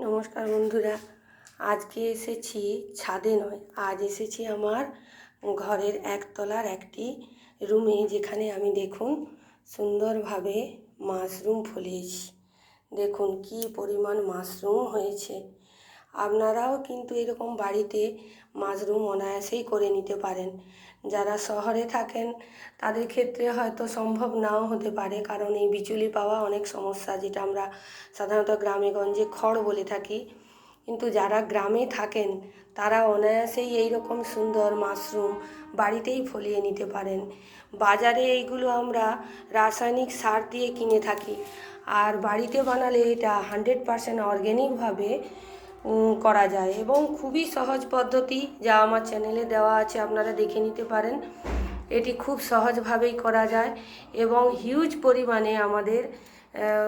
নমস্কার বন্ধুরা, আজকে এসেছি ছাদে নয়, আজ এসেছি আমার ঘরের একতলার একটি রুমে, যেখানে আমি দেখুন সুন্দরভাবে মাশরুম ফলিয়েছি। দেখুন কি পরিমাণ মাশরুম হয়েছে। আপনারাও কিন্তু এরকম বাড়িতে মাশরুম অনায়াসেই করে নিতে পারেন। যারা শহরে থাকেন তাদের ক্ষেত্রে হয়তো সম্ভব নাও হতে পারে, কারণ এই বিচুলি পাওয়া অনেক সমস্যা, যেটা আমরা সাধারণত গ্রামে গঞ্জে খড় বলে থাকি। কিন্তু যারা গ্রামে থাকেন তারা অনায়াসেই এই রকম সুন্দর মাশরুম বাড়িতেই ফলিয়ে নিতে পারেন। বাজারে এইগুলো আমরা রাসায়নিক সার দিয়ে কিনে থাকি, আর বাড়িতে বানালে এটা 100% অর্গ্যানিকভাবে করা যায় এবং খুবই সহজ পদ্ধতি, যা আমার চ্যানেলে দেওয়া আছে, আপনারা দেখে নিতে পারেন। এটি খুব সহজভাবেই করা যায় এবং হিউজ পরিমাণে আমাদের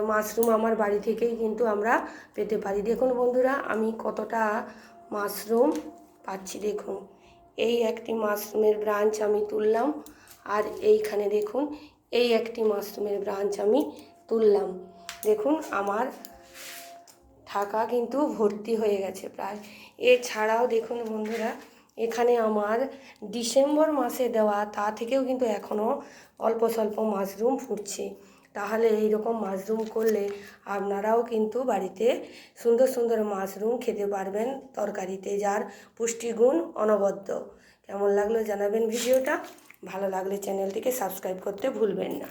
মাশরুম আমার বাড়ি থেকেই কিন্তু আমরা পেতে পারি। দেখুন বন্ধুরা, আমি কতটা মাশরুম পাচ্ছি। দেখুন, এই একটি মাশরুমের ব্রাঞ্চ আমি তুললাম, আর এইখানে দেখুন এই একটি মাশরুমের ব্রাঞ্চ আমি তুললাম। দেখুন আমার থাকা কিন্তু ভর্তি হয়ে গেছে প্রায়। এছাড়াও দেখুন বন্ধুরা, এখানে আমার ডিসেম্বর মাসে দেওয়া তা থেকেও কিন্তু এখনও অল্প স্বল্প মাশরুম ফুটছে। তাহলে এই রকম মাশরুম করলে আপনারাও কিন্তু বাড়িতে সুন্দর সুন্দর মাশরুম খেতে পারবেন তরকারিতে, যার পুষ্টিগুণ অনবদ্য। কেমন লাগলো জানাবেন ভিডিওটা। ভালো লাগলে চ্যানেলটিকে সাবস্ক্রাইব করতে ভুলবেন না।